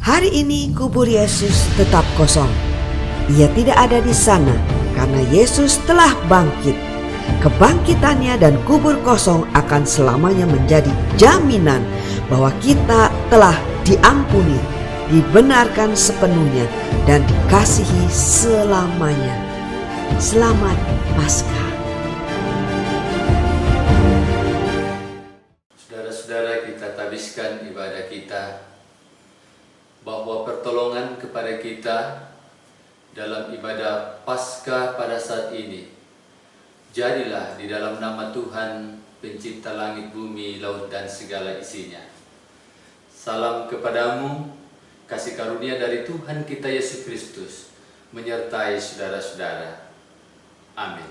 Hari ini kubur Yesus tetap kosong. Ia tidak ada di sana karena Yesus telah bangkit. Kebangkitannya dan kubur kosong akan selamanya menjadi jaminan bahwa kita telah diampuni, dibenarkan sepenuhnya, dan dikasihi selamanya. Selamat Paskah. Saudara-saudara, kita tabiskan ibadah kita bahwa pertolongan kepada kita dalam ibadah Paskah pada saat ini jadilah di dalam nama Tuhan pencipta langit, bumi, laut, dan segala isinya. Salam kepadamu, kasih karunia dari Tuhan kita Yesus Kristus menyertai saudara-saudara. Amin.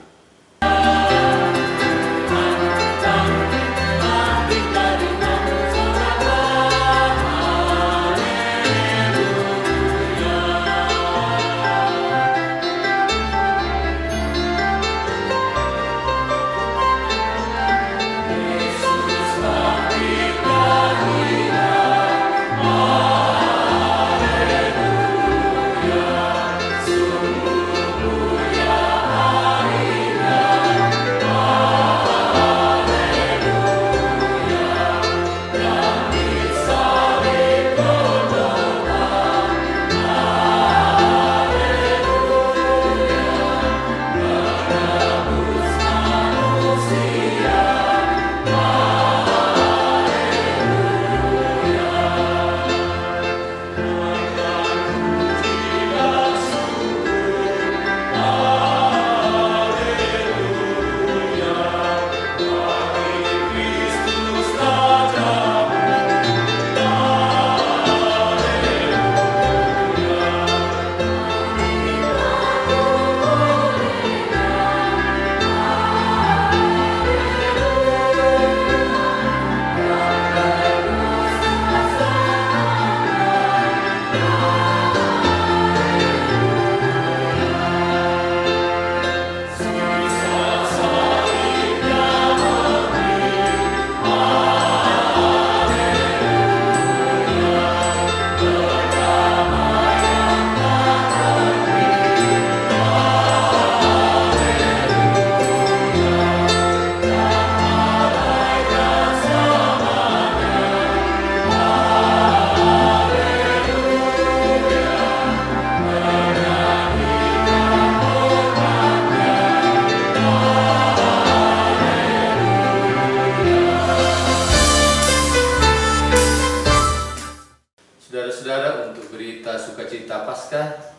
Saudara-saudara, untuk berita sukacita Paskah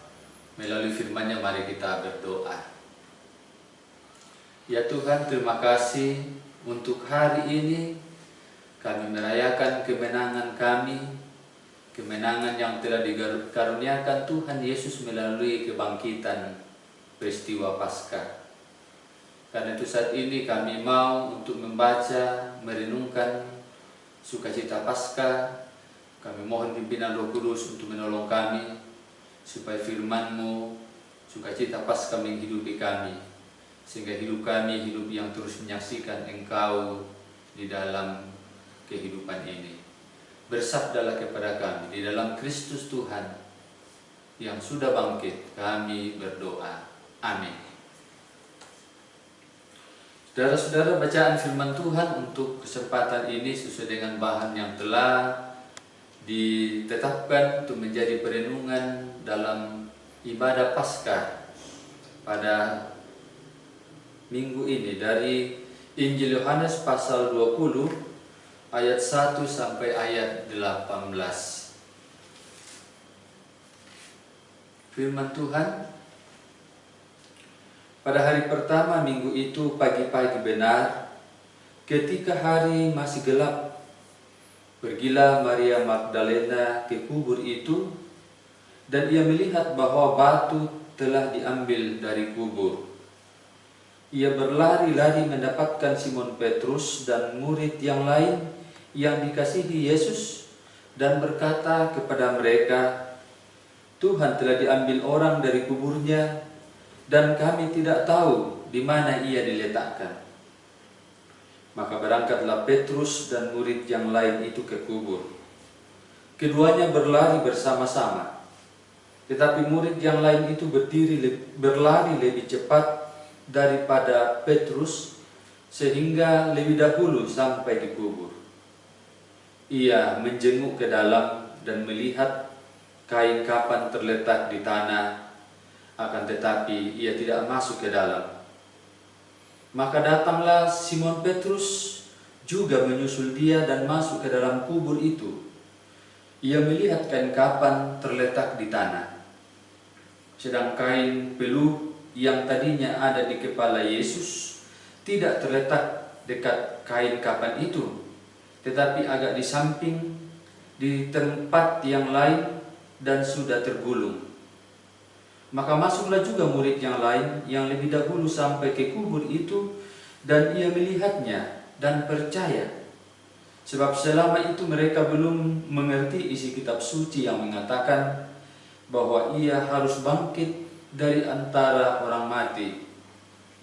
melalui firman-Nya, mari kita berdoa. Ya Tuhan, terima kasih untuk hari ini kami merayakan kemenangan kami, kemenangan yang telah dikaruniakan Tuhan Yesus melalui kebangkitan peristiwa Paskah. Karena itu saat ini kami mau untuk membaca, merenungkan sukacita Paskah. Kami mohon pimpinan Roh Kudus untuk menolong kami, supaya firman-Mu, sukacita Paskah menghidupi kami, sehingga hidup kami hidup yang terus menyaksikan Engkau di dalam kehidupan ini. Bersabdalah kepada kami di dalam Kristus Tuhan yang sudah bangkit, kami berdoa. Amin. Saudara-saudara, bacaan firman Tuhan untuk kesempatan ini sesuai dengan bahan yang telah ditetapkan untuk menjadi perenungan dalam ibadah Paskah pada minggu ini dari Injil Yohanes pasal 20 ayat 1 sampai ayat 18. Firman Tuhan, pada hari pertama minggu itu pagi-pagi benar, ketika hari masih gelap, pergilah Maria Magdalena ke kubur itu, dan ia melihat bahwa batu telah diambil dari kubur. Ia berlari-lari mendapatkan Simon Petrus dan murid yang lain yang dikasihi Yesus, dan berkata kepada mereka, "Tuhan telah diambil orang dari kuburnya, dan kami tidak tahu di mana ia diletakkan." Maka berangkatlah Petrus dan murid yang lain itu ke kubur. keduanya berlari bersama-sama. Tetapi murid yang lain itu berlari lebih cepat daripada Petrus, sehingga lebih dahulu sampai di kubur. Ia menjenguk ke dalam dan melihat kain kapan terletak di tanah, akan tetapi ia tidak masuk ke dalam. Maka datanglah Simon Petrus juga menyusul dia dan masuk ke dalam kubur itu. Ia melihat kain kapan terletak di tanah, sedang kain peluh yang tadinya ada di kepala Yesus tidak terletak dekat kain kapan itu, tetapi agak di samping di tempat yang lain dan sudah tergulung. Maka masuklah juga murid yang lain yang lebih dahulu sampai ke kubur itu, dan ia melihatnya dan percaya. Sebab selama itu mereka belum mengerti isi kitab suci yang mengatakan bahwa ia harus bangkit dari antara orang mati.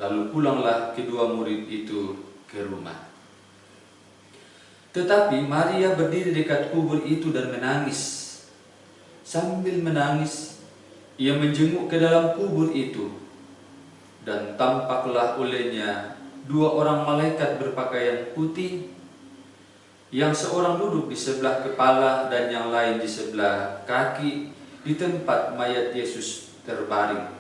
Lalu pulanglah kedua murid itu ke rumah. Tetapi Maria berdiri dekat kubur itu dan menangis. Sambil menangis, ia menjenguk ke dalam kubur itu, dan tampaklah olehnya dua orang malaikat berpakaian putih, yang seorang duduk di sebelah kepala dan yang lain di sebelah kaki di tempat mayat Yesus terbaring.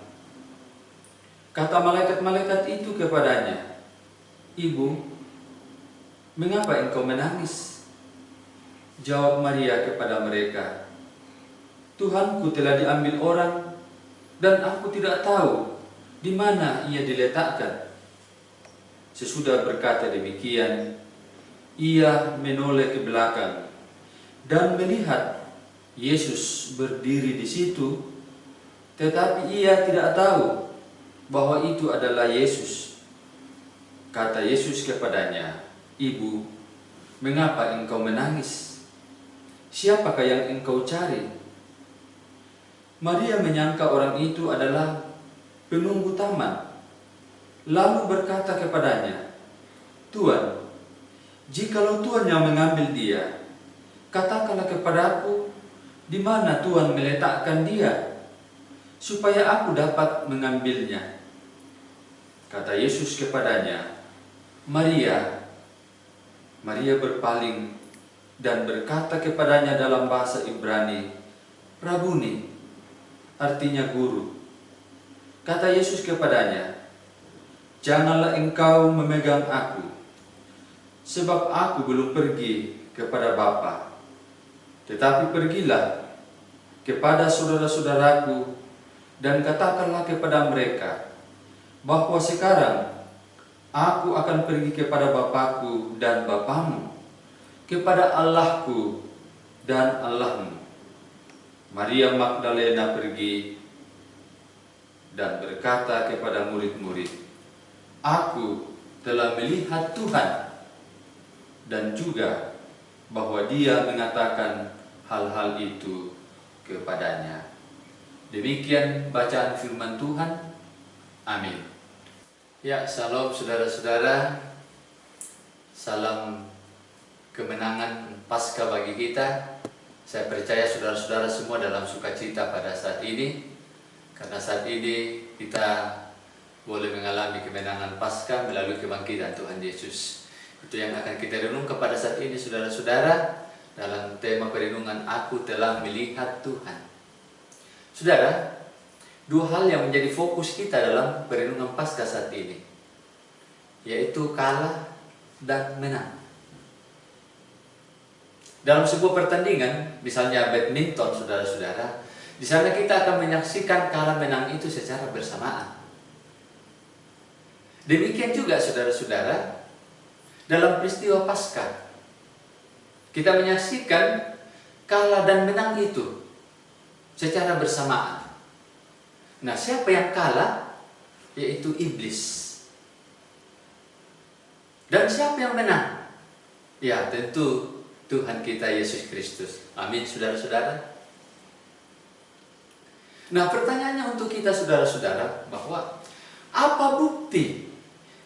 Kata malaikat-malaikat itu kepadanya, "Ibu, mengapa engkau menangis?" Jawab Maria kepada mereka, "Tuhanku telah diambil orang, dan aku tidak tahu di mana ia diletakkan." Sesudah berkata demikian, ia menoleh ke belakang dan melihat Yesus berdiri di situ, tetapi ia tidak tahu bahwa itu adalah Yesus. Kata Yesus kepadanya, "Ibu, mengapa engkau menangis? Siapakah yang engkau cari?" Maria menyangka orang itu adalah penunggu taman, lalu berkata kepadanya, "Tuan, jikalau Tuhan yang mengambil dia, katakanlah kepadaku di mana Tuhan meletakkan dia, supaya aku dapat mengambilnya." Kata Yesus kepadanya, "Maria." Maria berpaling dan berkata kepadanya dalam bahasa Ibrani, "Rabuni," artinya guru. Kata Yesus kepadanya, "Janganlah engkau memegang aku, sebab aku belum pergi kepada Bapa. Tetapi pergilah kepada saudara-saudaraku dan katakanlah kepada mereka bahwa sekarang aku akan pergi kepada Bapakku dan Bapamu, kepada Allahku dan Allahmu." Maria Magdalena pergi dan berkata kepada murid-murid, "Aku telah melihat Tuhan," dan juga bahwa Dia mengatakan hal-hal itu kepadanya. Demikian bacaan firman Tuhan. Amin. Ya, salam saudara-saudara. Salam kemenangan Paskah bagi kita. Saya percaya saudara-saudara semua dalam sukacita pada saat ini, karena saat ini kita boleh mengalami kemenangan Paskah melalui kebangkitan Tuhan Yesus. Itu yang akan kita renungkan pada saat ini saudara-saudara, dalam tema perenungan Aku Telah Melihat Tuhan. Saudara, dua hal yang menjadi fokus kita dalam perenungan Paskah saat ini, yaitu kalah dan menang. Dalam sebuah pertandingan, misalnya badminton saudara-saudara, di sana kita akan menyaksikan kalah menang itu secara bersamaan. Demikian juga saudara-saudara, dalam peristiwa Paskah, kita menyaksikan kalah dan menang itu secara bersamaan. Nah, siapa yang kalah? Yaitu iblis. Dan siapa yang menang? Ya, tentu Tuhan kita Yesus Kristus. Amin, saudara-saudara. Nah, pertanyaannya untuk kita saudara-saudara, bahwa apa bukti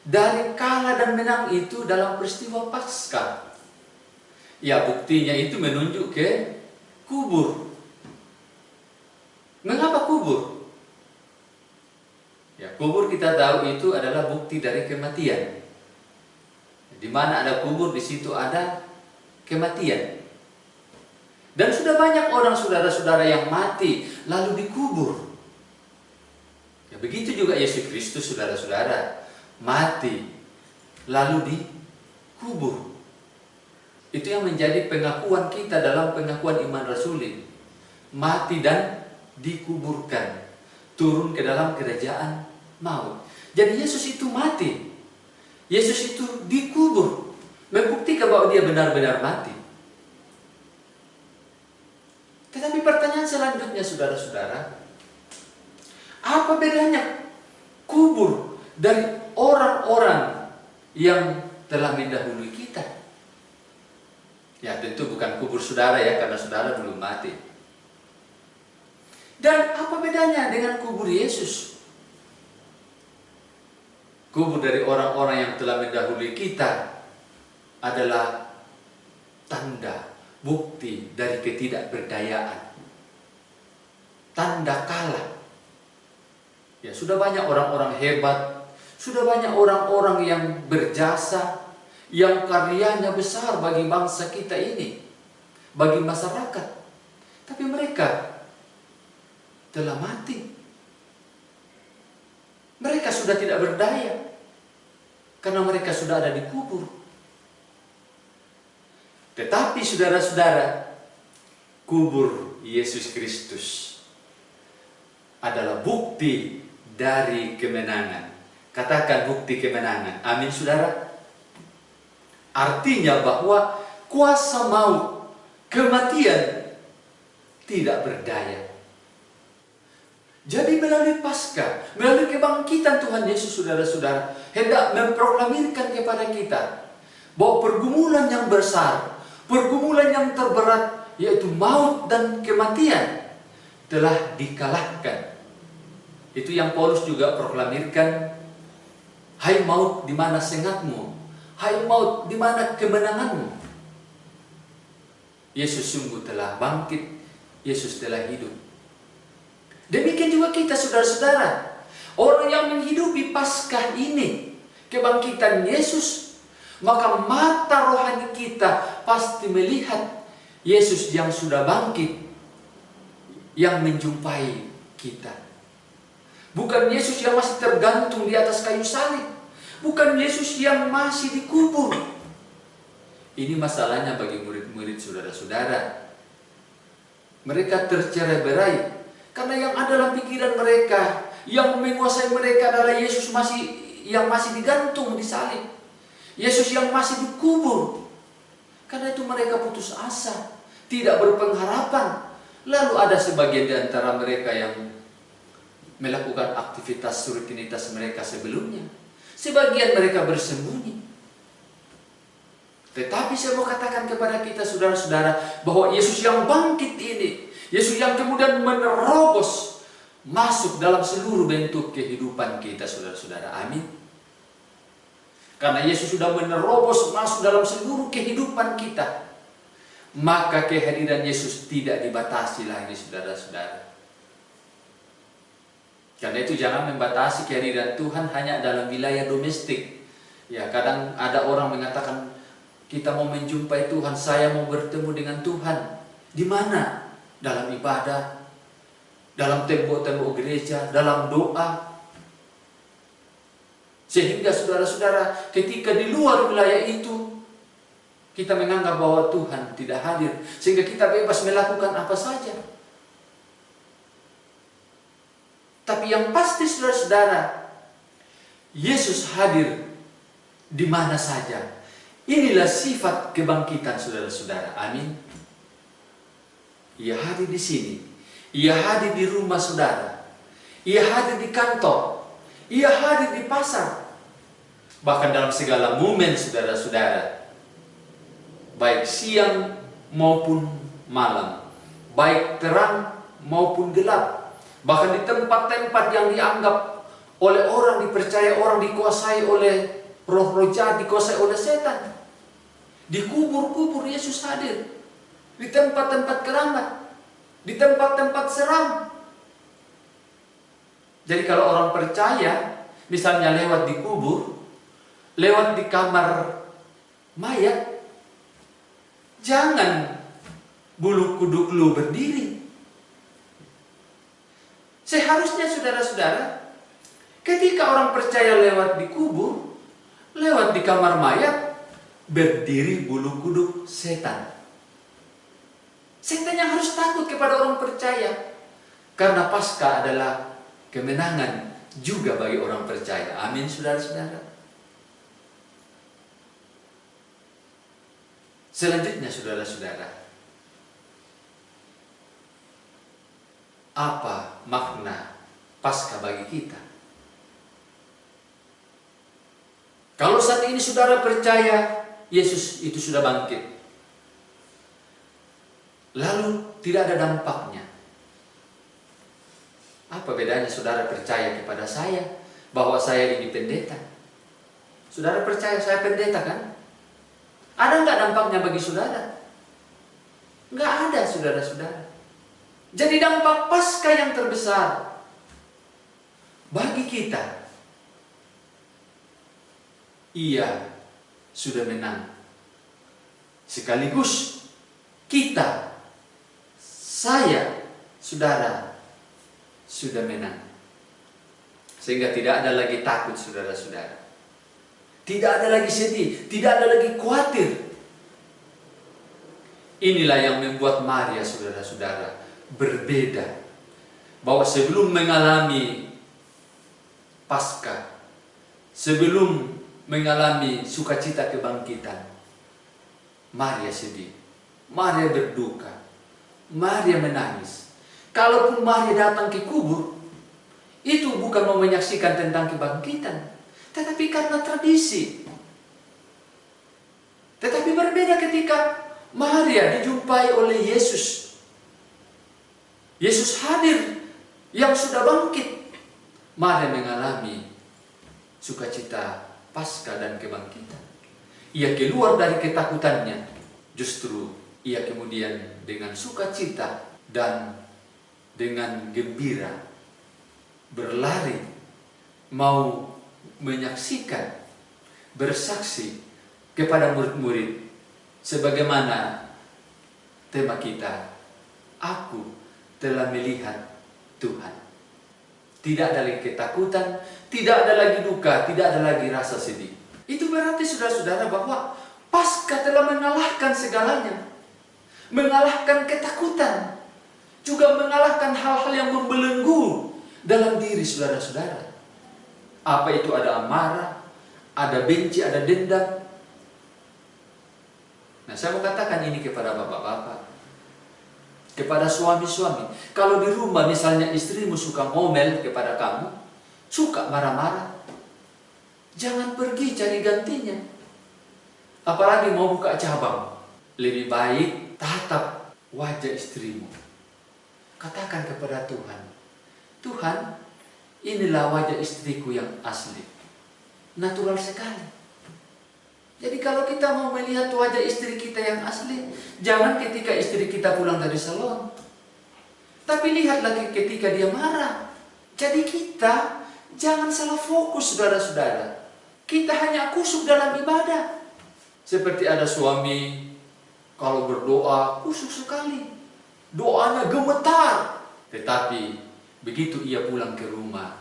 dari kalah dan menang itu dalam peristiwa Paskah? Ya, buktinya itu menunjuk ke kubur. Mengapa kubur? Ya, kubur kita tahu itu adalah bukti dari kematian. Di mana ada kubur, di situ ada kematian. Dan sudah banyak orang saudara-saudara yang mati lalu dikubur. Ya, begitu juga Yesus Kristus, saudara-saudara, mati lalu dikubur. Itu yang menjadi pengakuan kita dalam pengakuan iman rasuli. Mati dan dikuburkan, turun ke dalam kerajaan maut. Jadi Yesus itu mati, Yesus itu dikubur, membuktikan bahwa dia benar-benar mati. Tetapi pertanyaan selanjutnya, saudara-saudara, apa bedanya kubur dari orang-orang yang telah mendahului kita? Ya, tentu bukan kubur saudara ya, karena saudara belum mati. Dan apa bedanya dengan kubur Yesus? Kubur dari orang-orang yang telah mendahului kita adalah tanda, bukti dari ketidakberdayaan, tanda kalah. Ya, sudah banyak orang-orang hebat, sudah banyak orang-orang yang berjasa, yang karyanya besar bagi bangsa kita ini, bagi masyarakat. Tapi mereka telah mati. Mereka sudah tidak berdaya karena mereka sudah ada dikubur. Tetapi saudara-saudara, kubur Yesus Kristus adalah bukti dari kemenangan. Katakan bukti kemenangan. Amin, saudara. Artinya bahwa kuasa maut, kematian tidak berdaya. Jadi melalui Paskah, melalui kebangkitan Tuhan Yesus, saudara-saudara, hendak memproklamirkan kepada kita bahwa pergumulan yang besar, pergumulan yang terberat, yaitu maut dan kematian, telah dikalahkan. Itu yang Paulus juga proklamirkan, hai maut, di mana sengatmu? Hai maut, di mana kemenanganmu? Yesus sungguh telah bangkit, Yesus telah hidup. Demikian juga kita, saudara-saudara, orang yang menghidupi Paskah ini, kebangkitan Yesus, maka mata rohani kita pasti melihat Yesus yang sudah bangkit, yang menjumpai kita. Bukan Yesus yang masih tergantung di atas kayu salib, bukan Yesus yang masih dikubur. Ini masalahnya bagi murid-murid saudara-saudara. Mereka tercerai-berai karena yang ada dalam pikiran mereka, yang menguasai mereka adalah Yesus yang masih digantung di salib, Yesus yang masih dikubur. Karena itu mereka putus asa, tidak berpengharapan. Lalu ada sebagian di antara mereka yang melakukan aktivitas rutinitas mereka sebelumnya. Sebagian mereka bersembunyi. Tetapi saya mau katakan kepada kita, saudara-saudara, bahwa Yesus yang bangkit ini, Yesus yang kemudian menerobos masuk dalam seluruh bentuk kehidupan kita, saudara-saudara. Amin. Karena Yesus sudah menerobos masuk dalam seluruh kehidupan kita, maka kehadiran Yesus tidak dibatasi lagi, saudara-saudara. Karena itu jangan membatasi kehadiran Tuhan hanya dalam wilayah domestik. Ya, kadang ada orang mengatakan, kita mau menjumpai Tuhan, saya mau bertemu dengan Tuhan. Di mana? Dalam ibadah, dalam tembok-tembok gereja, dalam doa. Sehingga saudara-saudara, ketika di luar wilayah itu, kita menganggap bahwa Tuhan tidak hadir, sehingga kita bebas melakukan apa saja. Tapi yang pasti, saudara-saudara, Yesus hadir di mana saja. Inilah sifat kebangkitan, saudara-saudara. Amin. Ia hadir di sini, Ia hadir di rumah saudara, Ia hadir di kantor, Ia hadir di pasar, bahkan dalam segala momen, saudara-saudara, baik siang maupun malam, baik terang maupun gelap, bahkan di tempat-tempat yang dianggap oleh orang, dipercaya orang, dikuasai oleh roh-roh jahat, dikuasai oleh setan. Di kubur-kubur Yesus hadir. di tempat-tempat keramat, di tempat-tempat seram. Jadi kalau orang percaya, misalnya lewat di kubur, lewat di kamar mayat, jangan bulu kuduk lu berdiri. Seharusnya saudara-saudara, ketika orang percaya lewat di kubur, lewat di kamar mayat, berdiri bulu kuduk setan. Setan yang harus takut kepada orang percaya. Karena Paskah adalah kemenangan juga bagi orang percaya. Amin, saudara-saudara. Selanjutnya, saudara-saudara, apa makna Paskah bagi kita? Kalau saat ini saudara percaya Yesus itu sudah bangkit, lalu tidak ada dampaknya. Apa bedanya saudara percaya kepada saya bahwa saya ini pendeta? Saudara percaya saya pendeta kan? Ada nggak dampaknya bagi saudara? Nggak ada, saudara-saudara. Jadi dampak Paskah yang terbesar bagi kita, ia sudah menang. Sekaligus kita, saya, saudara, sudah menang. Sehingga tidak ada lagi takut, saudara-saudara. Tidak ada lagi sedih, tidak ada lagi khawatir. Inilah yang membuat Maria, saudara-saudara, berbeda. Bahwa sebelum mengalami Paskah, sebelum mengalami sukacita kebangkitan, Maria sedih, Maria berduka, Maria menangis. Kalaupun Maria datang ke kubur, itu bukan mau menyaksikan tentang kebangkitan, tetapi karena tradisi. Tetapi berbeda ketika Maria dijumpai oleh Yesus. Yesus hadir yang sudah bangkit. Maria mengalami sukacita Paskah dan kebangkitan. Ia keluar dari ketakutannya. Justru ia kemudian dengan sukacita dan dengan gembira berlari mau menyaksikan, bersaksi kepada murid-murid sebagaimana tema kita, aku telah melihat Tuhan. Tidak ada lagi ketakutan, tidak ada lagi duka, tidak ada lagi rasa sedih. Itu berarti saudara-saudara bahwa Paskah telah mengalahkan segalanya. Mengalahkan ketakutan. Juga mengalahkan hal-hal yang membelenggu dalam diri saudara-saudara. Apa itu ada amarah, ada benci, ada dendam. Nah, saya mau katakan ini kepada bapak-bapak, kepada suami-suami. Kalau di rumah misalnya istrimu suka ngomel kepada kamu, suka marah-marah, jangan pergi cari gantinya. Apalagi mau buka cabang. Lebih baik tatap wajah istrimu. Katakan kepada Tuhan, Tuhan, inilah wajah istriku yang asli. Natural sekali. Jadi kalau kita mau melihat wajah istri kita yang asli, jangan ketika istri kita pulang dari salon, tapi lihatlah ketika dia marah. Jadi kita jangan salah fokus, saudara-saudara. Kita hanya kusuk dalam ibadah. Seperti ada suami kalau berdoa kusuk sekali, doanya gemetar. Tetapi begitu ia pulang ke rumah,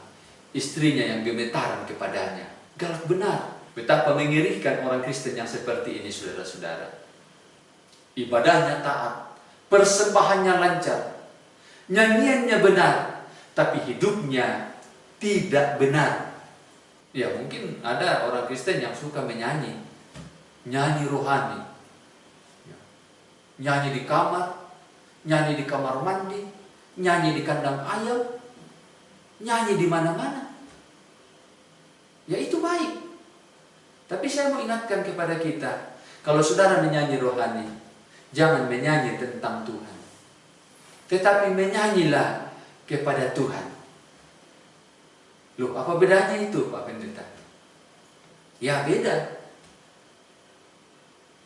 istrinya yang gemetaran kepadanya. Galak benar. Betapa mengerikan orang Kristen yang seperti ini, saudara-saudara. Ibadahnya taat, persembahannya lancar, nyanyiannya benar, tapi hidupnya tidak benar. Ya, mungkin ada orang Kristen yang suka menyanyi, nyanyi rohani, nyanyi di kamar mandi, nyanyi di kandang ayam, nyanyi di mana-mana. Ya, itu baik. Tapi saya mau ingatkan kepada kita, kalau saudara menyanyi rohani, jangan menyanyi tentang Tuhan, tetapi menyanyilah kepada Tuhan. Loh, apa bedanya itu, Pak Pendeta? Ya, beda.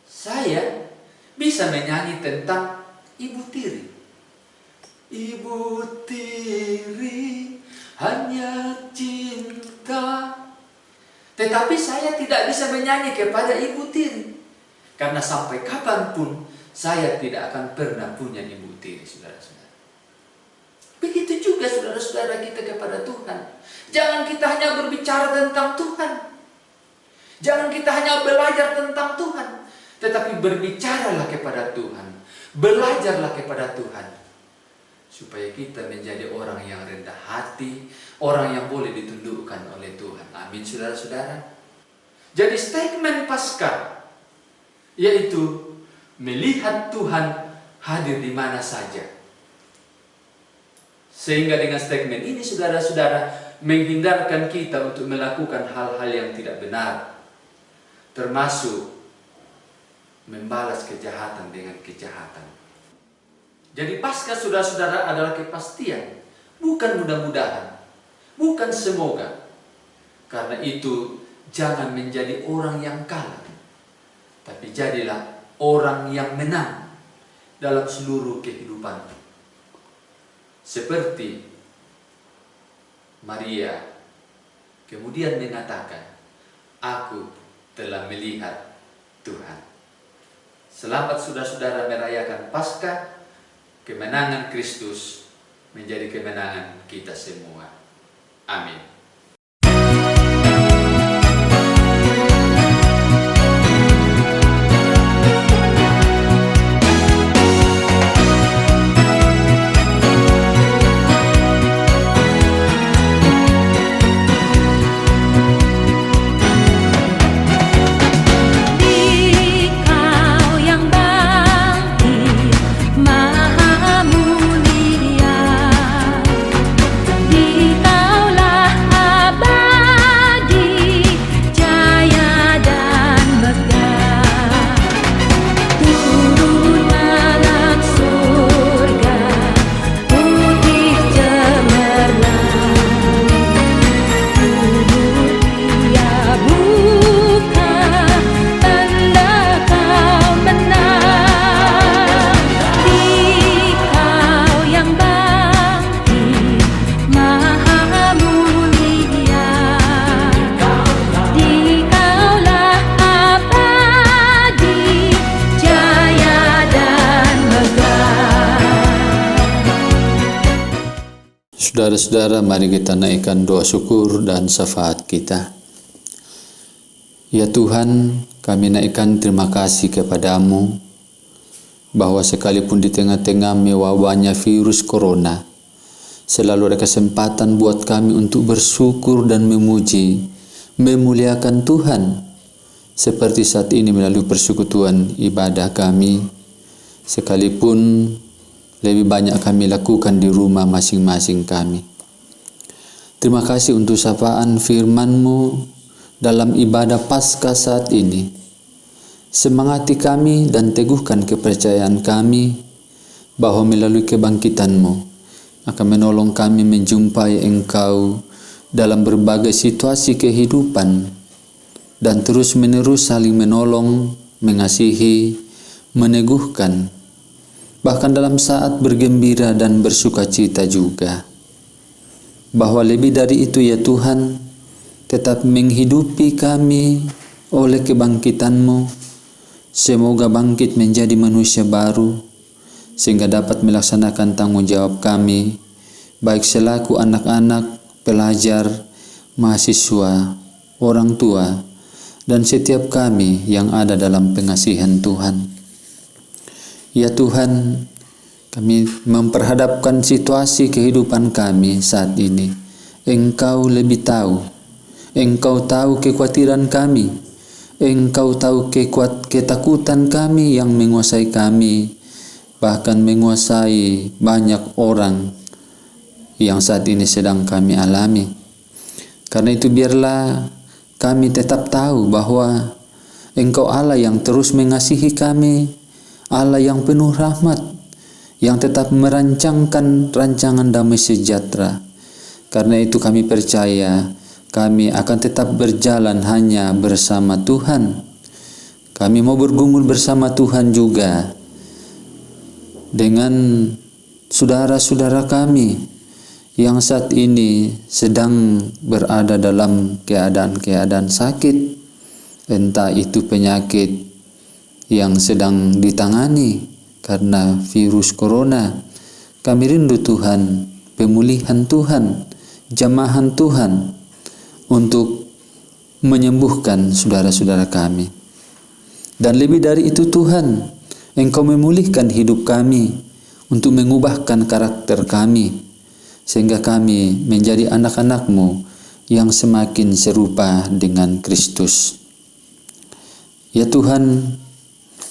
Saya bisa menyanyi tentang Ibu tiri. Ibu tiri hanya cinta. Tetapi saya tidak bisa menyanyi kepada ibu tiri. Karena sampai kapanpun saya tidak akan pernah punya ibu tiri, saudara-saudara. Begitu juga saudara-saudara kita kepada Tuhan. Jangan kita hanya berbicara tentang Tuhan. Jangan kita hanya belajar tentang Tuhan. Tetapi berbicaralah kepada Tuhan. Belajarlah kepada Tuhan. Supaya kita menjadi orang yang rendah hati, orang yang boleh ditundukkan oleh Tuhan. Amin, saudara-saudara. Jadi statement Paskah yaitu melihat Tuhan hadir di mana saja. Sehingga dengan statement ini saudara-saudara menghindarkan kita untuk melakukan hal-hal yang tidak benar, termasuk membalas kejahatan dengan kejahatan. Jadi Paskah saudara-saudara adalah kepastian, bukan mudah-mudahan, bukan semoga. Karena itu jangan menjadi orang yang kalah, tapi jadilah orang yang menang dalam seluruh kehidupan. Seperti Maria kemudian mengatakan, aku telah melihat Tuhan. Selamat saudara-saudara merayakan Paskah. Kemenangan Kristus menjadi kemenangan kita semua. Amin. Saudara-saudara, mari kita naikkan doa syukur dan syafaat kita. Ya Tuhan, kami naikkan terima kasih kepadamu bahwa sekalipun di tengah-tengah mewabahnya virus corona, selalu ada kesempatan buat kami untuk bersyukur dan memuji, memuliakan Tuhan. Seperti saat ini melalui persekutuan ibadah kami, sekalipun lebih banyak kami lakukan di rumah masing-masing kami. Terima kasih untuk sapaan firman-Mu dalam ibadah Paskah saat ini. Semangati kami dan teguhkan kepercayaan kami bahwa melalui kebangkitan-Mu akan menolong kami menjumpai Engkau dalam berbagai situasi kehidupan dan terus-menerus saling menolong, mengasihi, meneguhkan, bahkan dalam saat bergembira dan bersukacita juga. Bahwa lebih dari itu ya Tuhan, tetap menghidupi kami oleh kebangkitan-Mu. Semoga bangkit menjadi manusia baru, sehingga dapat melaksanakan tanggung jawab kami, baik selaku anak-anak, pelajar, mahasiswa, orang tua, dan setiap kami yang ada dalam pengasihan Tuhan. Ya Tuhan, kami memperhadapkan situasi kehidupan kami saat ini. Engkau lebih tahu. Engkau tahu kekhawatiran kami. Engkau tahu ketakutan kami yang menguasai kami, bahkan menguasai banyak orang yang saat ini sedang kami alami. Karena itu biarlah kami tetap tahu bahwa Engkau Allah yang terus mengasihi kami, Allah yang penuh rahmat, yang tetap merancangkan rancangan damai sejahtera. Karena itu kami percaya kami akan tetap berjalan hanya bersama Tuhan. Kami mau bergumul bersama Tuhan juga. dengan saudara-saudara kami yang saat ini sedang berada dalam keadaan-keadaan sakit, entah itu penyakit yang sedang ditangani karena virus corona. Kami rindu Tuhan, pemulihan Tuhan, jamahan Tuhan untuk menyembuhkan saudara-saudara kami. Dan lebih dari itu Tuhan, Engkau memulihkan hidup kami untuk mengubahkan karakter kami, sehingga kami menjadi anak-anak-Mu yang semakin serupa dengan Kristus. Ya Tuhan,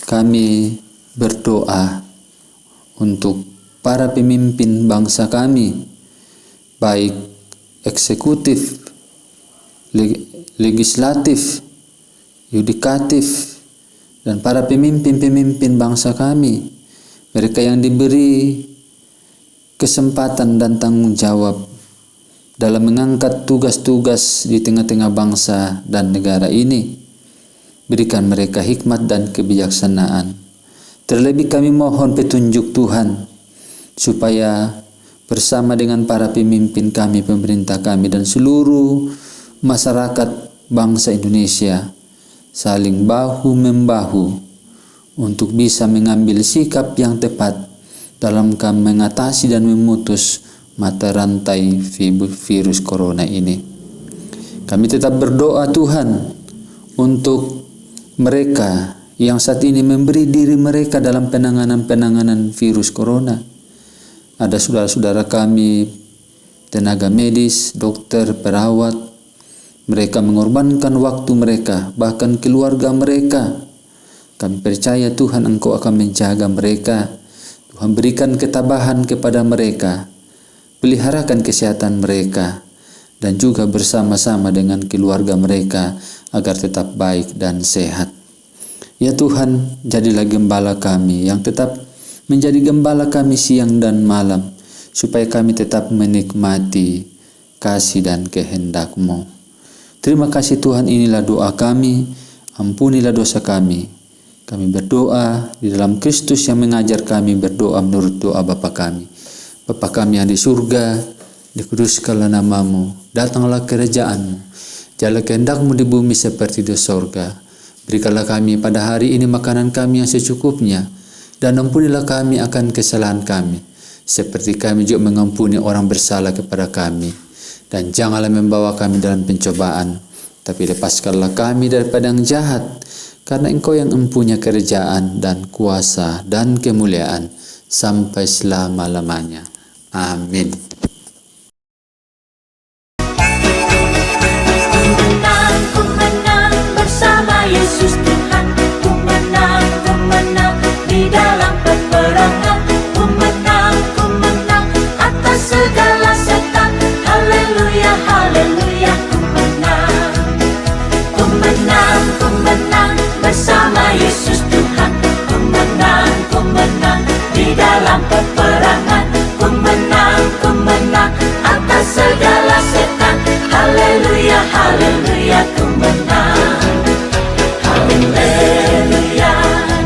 kami berdoa untuk para pemimpin bangsa kami, baik eksekutif, legislatif, yudikatif, dan para pemimpin-pemimpin bangsa kami, mereka yang diberi kesempatan dan tanggung jawab dalam mengangkat tugas-tugas di tengah-tengah bangsa dan negara ini. Berikan mereka hikmat dan kebijaksanaan. Terlebih kami mohon petunjuk Tuhan, supaya bersama dengan para pemimpin kami, pemerintah kami, dan seluruh masyarakat bangsa Indonesia saling bahu-membahu untuk bisa mengambil sikap yang tepat dalam mengatasi dan memutus mata rantai virus corona ini. Kami tetap berdoa Tuhan untuk mereka yang saat ini memberi diri mereka dalam penanganan virus corona. Ada saudara-saudara kami, tenaga medis, dokter, perawat, mereka mengorbankan waktu mereka, bahkan keluarga mereka. Kami percaya Tuhan Engkau akan menjaga mereka. Tuhan berikan ketabahan kepada mereka, peliharakan kesehatan mereka, dan juga bersama-sama dengan keluarga mereka agar tetap baik dan sehat. Ya Tuhan, jadilah gembala kami yang tetap menjadi gembala kami siang dan malam, supaya kami tetap menikmati kasih dan kehendak-Mu. Terima kasih Tuhan, inilah doa kami, ampunilah dosa kami. Kami berdoa di dalam Kristus yang mengajar kami berdoa menurut doa Bapa kami. Bapa kami yang di surga, dikuduskanlah nama-Mu, datanglah kerajaan-Mu, jadilah kehendak-Mu di bumi seperti di surga. Berikanlah kami pada hari ini makanan kami yang secukupnya, dan ampunilah kami akan kesalahan kami, seperti kami juga mengampuni orang bersalah kepada kami. Dan janganlah membawa kami dalam pencobaan, tapi lepaskanlah kami daripada yang jahat, karena Engkau yang mempunyai kerajaan dan kuasa dan kemuliaan sampai selama-lamanya. Amin. Ku menang bersama Yesus Tuhan. Ku menang di dalam peperangan. Ku menang atas segala setan. Haleluya, haleluya, ku menang bersama Yesus Tuhan. Ku menang di dalam peperangan. Ku menang atas segala setan. Haleluya, haleluya, ku menang. Haleluya,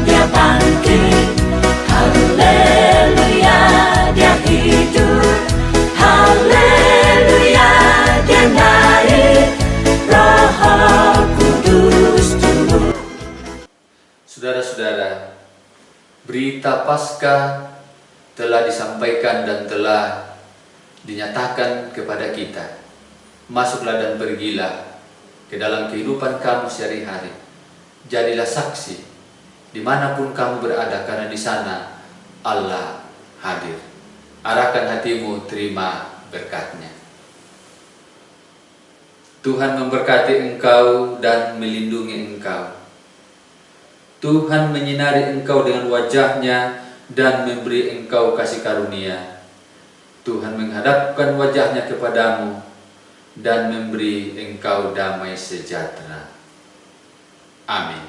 dia bangkit. Haleluya, dia hidup. Haleluya, dia naik. Roh Kudus turun. Saudara-saudara, berita Paskah telah disampaikan dan telah dinyatakan kepada kita. Masuklah dan pergilah ke dalam kehidupan kamu sehari-hari. Jadilah saksi dimanapun kamu berada, karena di sana Allah hadir. Arahkan hatimu, terima berkat-Nya. Tuhan memberkati engkau dan melindungi engkau. Tuhan menyinari engkau dengan wajah-Nya dan memberi engkau kasih karunia. Tuhan menghadapkan wajah-Nya kepadamu dan memberi engkau damai sejahtera. Amin.